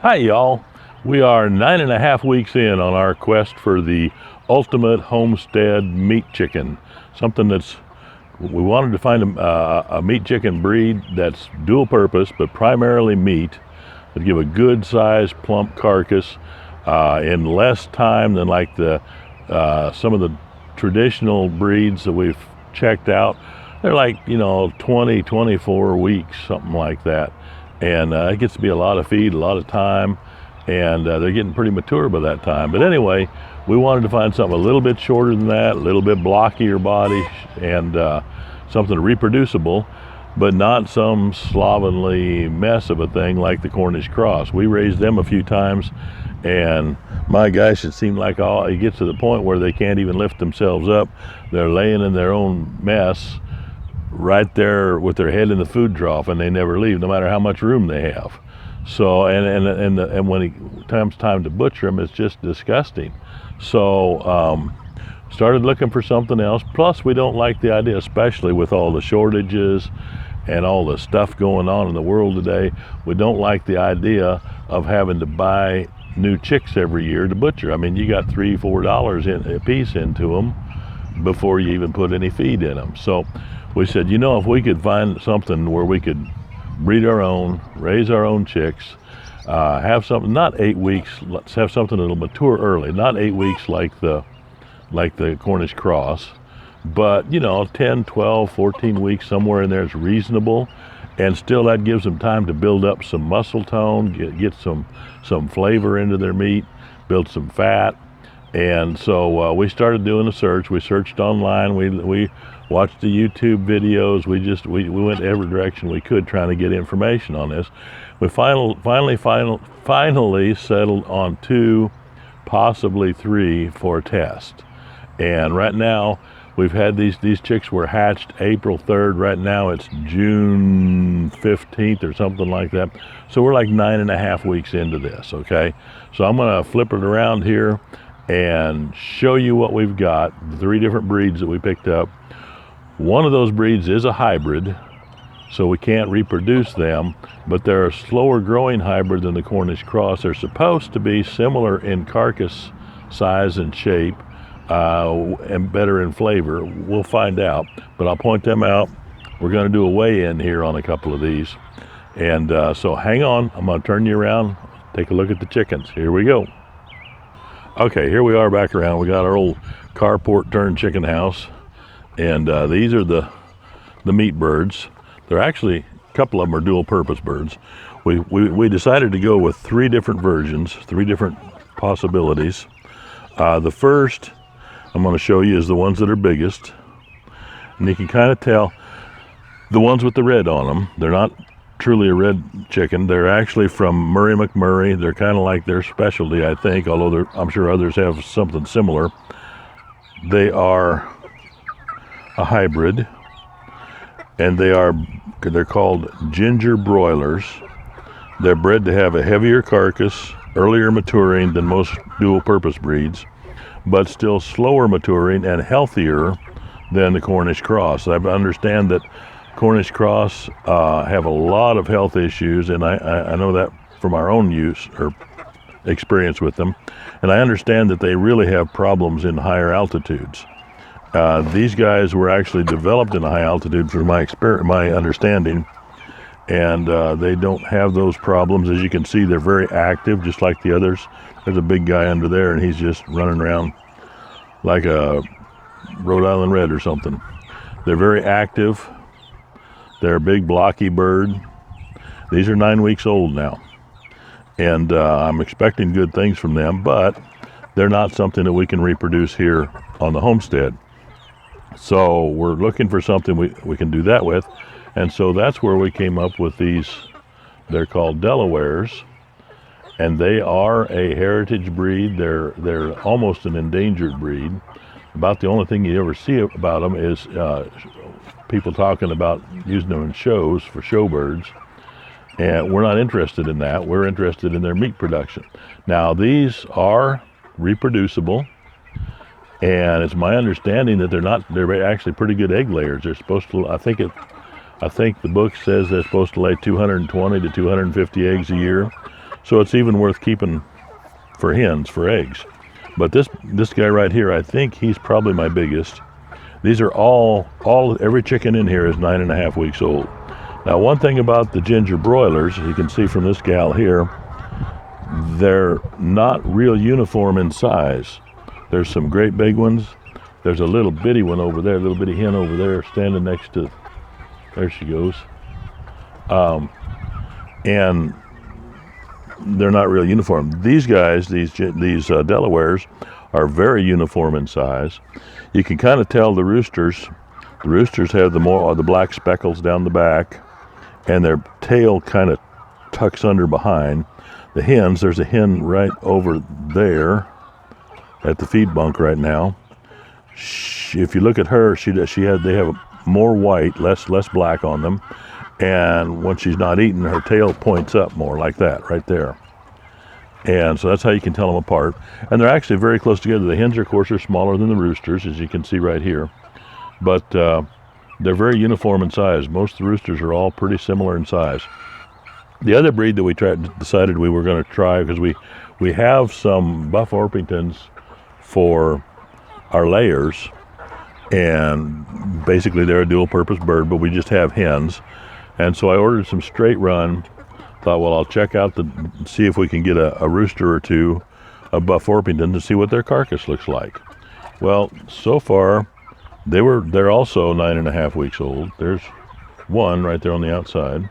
Hi y'all. We are 9.5 weeks in on our quest for the ultimate homestead meat chicken. Something we wanted to find a meat chicken breed that's dual purpose, but primarily meat, that give a good sized plump carcass in less time than like some of the traditional breeds that we've checked out. They're like, 20, 24 weeks, something like that. And it gets to be a lot of feed, a lot of time, and they're getting pretty mature by that time. But anyway, we wanted to find something a little bit shorter than that, a little bit blockier body, and something reproducible, but not some slovenly mess of a thing like the Cornish Cross. We raised them a few times, and my gosh, it seemed like it gets to the point where they can't even lift themselves up. They're laying in their own mess right there with their head in the food trough, and they never leave, no matter how much room they have. So and when it comes time to butcher them, it's just disgusting. So started looking for something else. Plus, we don't like the idea, especially with all the shortages and all the stuff going on in the world today. We don't like the idea of having to buy new chicks every year to butcher. I mean, you got $3-4 a piece into them before you even put any feed in them. So we said, if we could find something where we could breed our own, raise our own chicks, have something, not 8 weeks, let's have something that'll mature early, not 8 weeks like the Cornish Cross, but 10, 12, 14 weeks, somewhere in there is reasonable, and still that gives them time to build up some muscle tone, get some flavor into their meat, build some fat. And so we started doing a search. We searched online. We watched the YouTube videos. We went every direction we could trying to get information on this. We finally settled on 2, possibly 3 for a test. And right now we've had these chicks were hatched April 3rd. Right now it's June 15th or something like that. So we're like 9.5 weeks into this. Okay, so I'm gonna flip it around here and show you what we've got, the 3 different breeds that we picked up. One of those breeds is a hybrid, so we can't reproduce them, but they're a slower growing hybrid than the Cornish Cross. They're supposed to be similar in carcass size and shape, and better in flavor. We'll find out, but I'll point them out. We're gonna do a weigh-in here on a couple of these. And so hang on, I'm gonna turn you around, take a look at the chickens. Here we go. Okay, here we are back around. We got our old carport turned chicken house, and these are the meat birds. They're actually, a couple of them are dual purpose birds. We decided to go with 3 different versions, 3 different possibilities. The first I'm going to show you is the ones that are biggest, and you can kind of tell the ones with the red on them. They're not truly a red chicken. They're actually from Murray McMurray. They're kind of like their specialty, I think, although I'm sure others have something similar. They are a hybrid, and they're called ginger broilers. They're bred to have a heavier carcass, earlier maturing than most dual purpose breeds, but still slower maturing and healthier than the Cornish Cross. I understand that Cornish Cross have a lot of health issues, and I know that from our own use or experience with them, and I understand that they really have problems in higher altitudes. These guys were actually developed in a high altitude, from my understanding, and they don't have those problems. As you can see, they're very active, just like the others. There's a big guy under there, and he's just running around like a Rhode Island Red or something. They're very active. They're a big blocky bird. These are 9 weeks old now, and I'm expecting good things from them, but they're not something that we can reproduce here on the homestead. So we're looking for something we can do that with, and so that's where we came up with these. They're called Delawares, and they are a heritage breed. They're almost an endangered breed. About the only thing you ever see about them is people talking about using them in shows for show birds, and we're not interested in that. We're interested in their meat production. Now, these are reproducible, and it's my understanding that they're actually pretty good egg layers. They're supposed to, I think the book says they're supposed to lay 220 to 250 eggs a year. So it's even worth keeping for hens, for eggs. But this guy right here, I think he's probably my biggest. These are every chicken in here is 9.5 weeks old. Now, one thing about the ginger broilers, you can see from this gal here, they're not real uniform in size. There's some great big ones. There's a little bitty one over there, a little bitty hen over there standing next to, there she goes. And they're not real uniform. These guys, these Delawares, are very uniform in size. You can kind of tell the roosters. The roosters have the black speckles down the back, and their tail kind of tucks under behind. The hens, there's a hen right over there at the feed bunk right now. If you look at her, they have more white, less black on them, and when she's not eating, her tail points up more like that right there. And so that's how you can tell them apart. And they're actually very close together. The hens, of course, are smaller than the roosters, as you can see right here. But they're very uniform in size. Most of the roosters are all pretty similar in size. The other breed that we decided we were going to try, because we have some Buff Orpingtons for our layers, and basically they're a dual-purpose bird, but we just have hens. And so I ordered some straight run. Thought, well, I'll check out see if we can get a rooster or two of Buff Orpington to see what their carcass looks like. Well, so far, they're also 9.5 weeks old. There's one right there on the outside.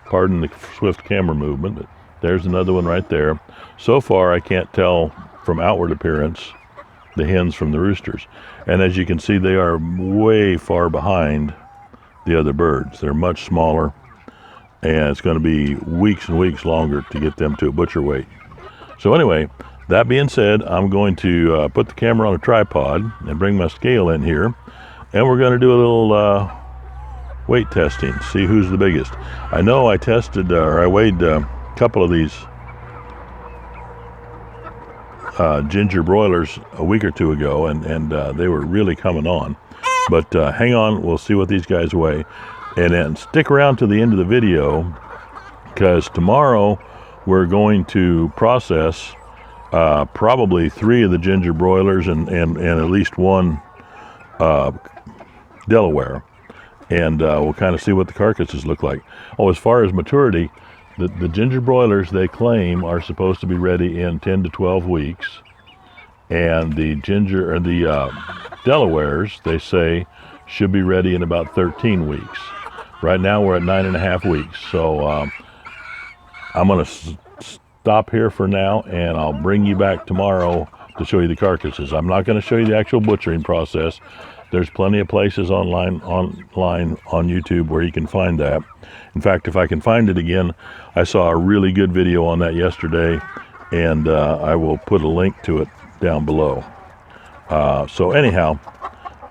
Pardon the swift camera movement, but there's another one right there. So far, I can't tell from outward appearance the hens from the roosters. And as you can see, they are way far behind the other birds. They're much smaller, and it's going to be weeks and weeks longer to get them to a butcher weight. So anyway, that being said, I'm going to put the camera on a tripod and bring my scale in here, and we're going to do a little weight testing, see who's the biggest. I know I weighed a couple of these ginger broilers a week or two ago, and they were really coming on. But hang on, we'll see what these guys weigh. And then stick around to the end of the video, because tomorrow we're going to process probably 3 of the ginger broilers and at least 1 Delaware. And we'll kind of see what the carcasses look like. Oh, as far as maturity, the ginger broilers, they claim, are supposed to be ready in 10 to 12 weeks. And the Delawares, they say, should be ready in about 13 weeks. Right now we're at 9.5 weeks, so I'm going to stop here for now, and I'll bring you back tomorrow to show you the carcasses. I'm not going to show you the actual butchering process. There's plenty of places online on YouTube where you can find that. In fact, if I can find it again, I saw a really good video on that yesterday, and I will put a link to it down below. So anyhow,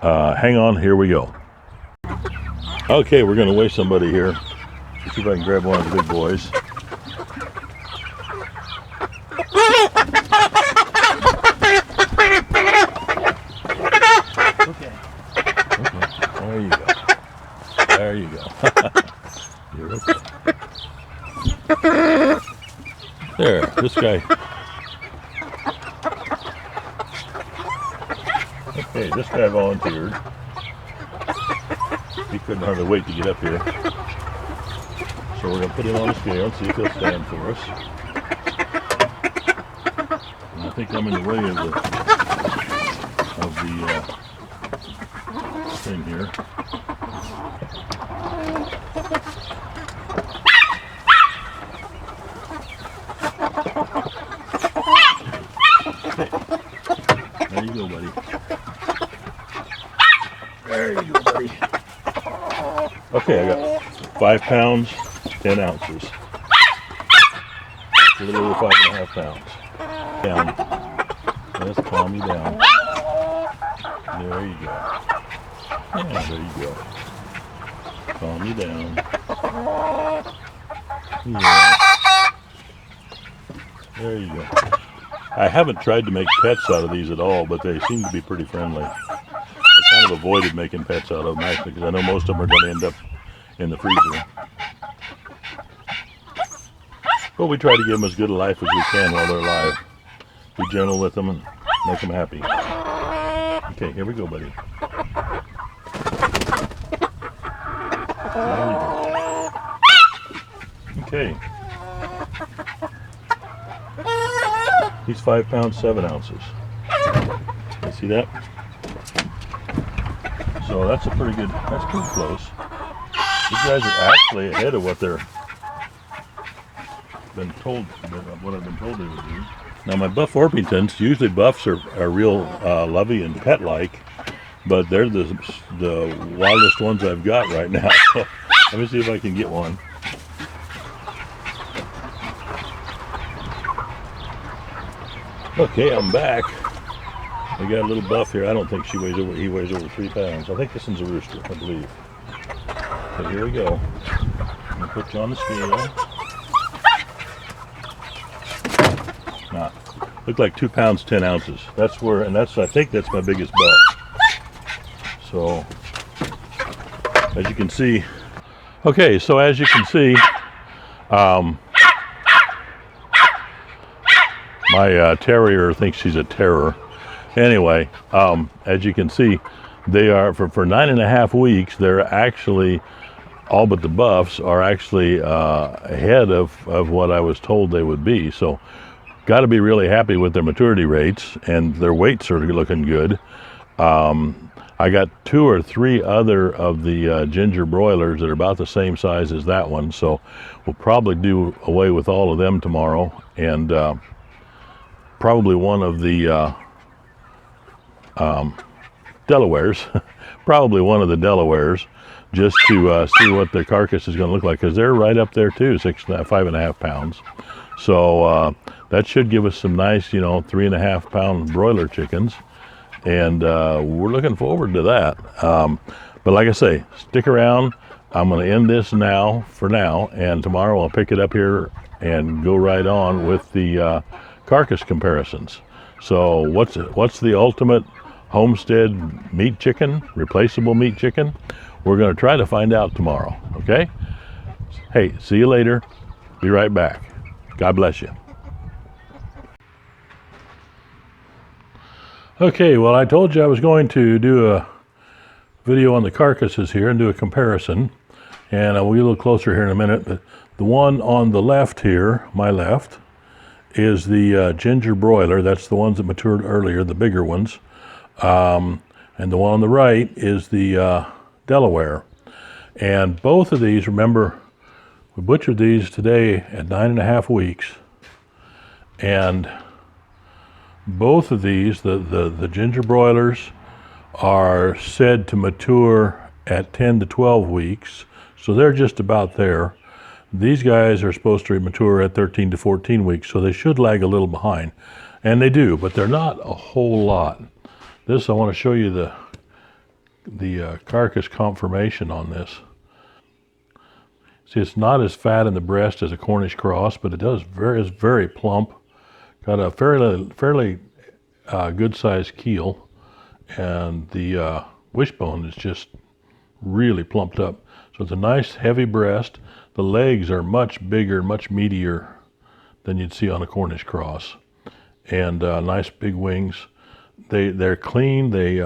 hang on, here we go. Okay, we're going to weigh somebody here. Let's see if I can grab one of the big boys. Okay. There you go. There you go. You're okay. There, this guy. Okay, this guy volunteered. He couldn't hardly wait to get up here. So we're going to put him on the scale and see if he'll stand for us. And I think I'm in the way of the thing here. Okay. There you go, buddy. There you go, buddy. Okay, I got 5 pounds, 10 ounces. A little over 5.5 pounds. Down. Let's calm you down. There you go. Yeah, there you go. Calm you down. Yeah. There you go. I haven't tried to make pets out of these at all, but they seem to be pretty friendly. I kind of avoided making pets out of them, actually, because I know most of them are going to end up in the freezer. But we try to give them as good a life as we can while they're alive. Be gentle with them and make them happy. Okay, here we go, buddy. There we go. Okay. He's 5 pounds 7 ounces. You see that? So that's pretty close. These guys are actually ahead of what they're been told, what I've been told they would do. Now my buff Orpingtons, usually buffs are real lovey and pet-like, but they're the wildest ones I've got right now. So let me see if I can get one. Okay, I'm back. I got a little buff here. I don't think he weighs over 3 pounds. I think this one's a rooster, I believe. So here we go. I'm gonna put you on the scale. Nah, look like 2 pounds 10 ounces. That's where, and I think that's my biggest buck. So, as you can see, okay. So as you can see, my terrier thinks she's a terror. Anyway, as you can see, they are for 9.5 weeks. They're actually, all but the buffs are actually ahead of what I was told they would be. So, got to be really happy with their maturity rates, and their weights are looking good. I got 2 or 3 other of the ginger broilers that are about the same size as that one. So, we'll probably do away with all of them tomorrow, and probably one of the Delawares, probably one of the Delawares, just to see what their carcass is going to look like, because they're right up there too, 5.5 pounds. So that should give us some nice, 3.5 pound broiler chickens, and we're looking forward to that. But like I say, stick around. I'm going to end this for now, and tomorrow I'll pick it up here and go right on with the carcass comparisons. So what's the ultimate homestead meat chicken, replaceable meat chicken? We're going to try to find out tomorrow, okay? Hey, see you later. Be right back. God bless you. Okay, well, I told you I was going to do a video on the carcasses here and do a comparison, and I'll get a little closer here in a minute, but the one on the left here, my left, is the ginger broiler. That's the ones that matured earlier, the bigger ones. And the one on the right is the Delaware. And both of these, remember, we butchered these today at 9.5 weeks. And both of these, the ginger broilers, are said to mature at 10 to 12 weeks. So they're just about there. These guys are supposed to mature at 13 to 14 weeks, so they should lag a little behind. And they do, but they're not a whole lot. This, I want to show you the carcass conformation on this. See, it's not as fat in the breast as a Cornish Cross, but it is very plump. Got a fairly good sized keel, and the wishbone is just really plumped up. So it's a nice heavy breast. The legs are much bigger, much meatier than you'd see on a Cornish Cross, and nice big wings. They're clean. They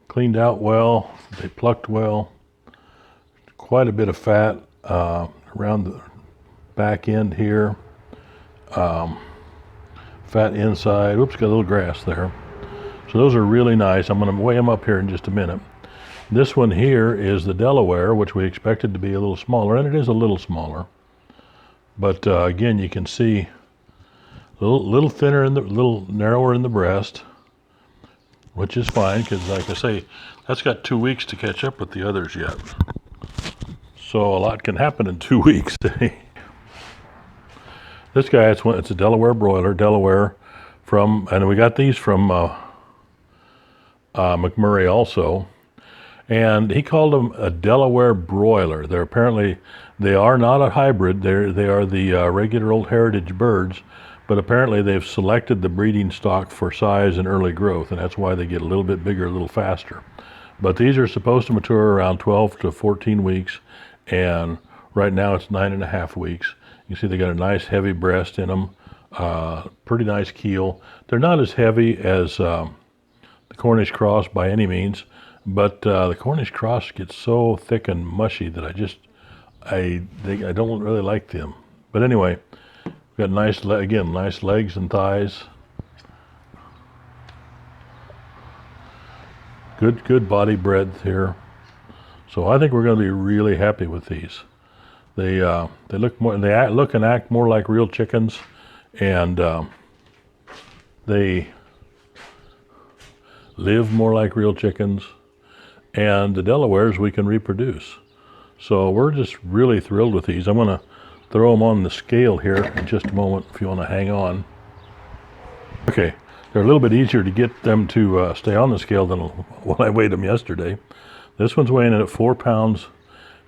cleaned out well. They plucked well. Quite a bit of fat around the back end here. Fat inside. Oops, got a little grass there. So those are really nice. I'm going to weigh them up here in just a minute. This one here is the Delaware, which we expected to be a little smaller, and it is a little smaller. But again, you can see a little thinner, little narrower in the breast, which is fine, because like I say, that's got 2 weeks to catch up with the others yet. So a lot can happen in 2 weeks. This guy, it's a Delaware broiler, Delaware and we got these from McMurray also. And he called them a Delaware broiler. They are not a hybrid. They are the regular old heritage birds, but apparently they've selected the breeding stock for size and early growth, and that's why they get a little bit bigger, a little faster. But these are supposed to mature around 12 to 14 weeks, and right now it's 9.5 weeks. You see they got a nice heavy breast in them, pretty nice keel. They're not as heavy as the Cornish Cross by any means, but the Cornish Cross gets so thick and mushy that I don't really like them. But anyway, we've got nice legs and thighs. Good body breadth here. So I think we're going to be really happy with these. They look and act more like real chickens, and they live more like real chickens. And the Delawares we can reproduce. So we're just really thrilled with these. I'm going to throw them on the scale here in just a moment if you want to hang on. Okay, they're a little bit easier to get them to stay on the scale than when I weighed them yesterday. This one's weighing in at 4 pounds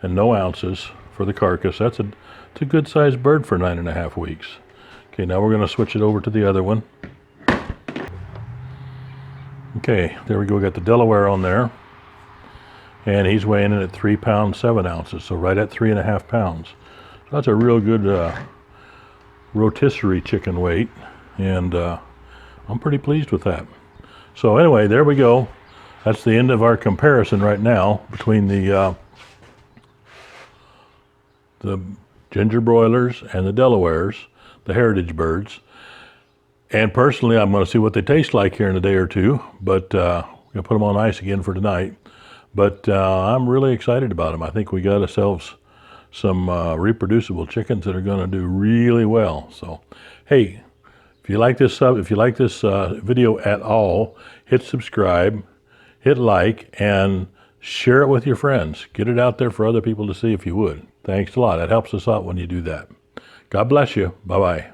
and no ounces for the carcass. It's a good sized bird for 9.5 weeks. Okay, now we're going to switch it over to the other one. Okay, there we go. We got the Delaware on there. And he's weighing in at 3 pounds 7 ounces, so right at 3.5 pounds. So that's a real good rotisserie chicken weight, and I'm pretty pleased with that. So anyway, there we go. That's the end of our comparison right now between the ginger broilers and the Delawares, the heritage birds. And personally, I'm going to see what they taste like here in a day or two, but we're going to put them on ice again for tonight. But I'm really excited about them. I think we got ourselves some reproducible chickens that are going to do really well. So, hey, if you like this video at all, hit subscribe, hit like, and share it with your friends. Get it out there for other people to see if you would. Thanks a lot. It helps us out when you do that. God bless you. Bye-bye.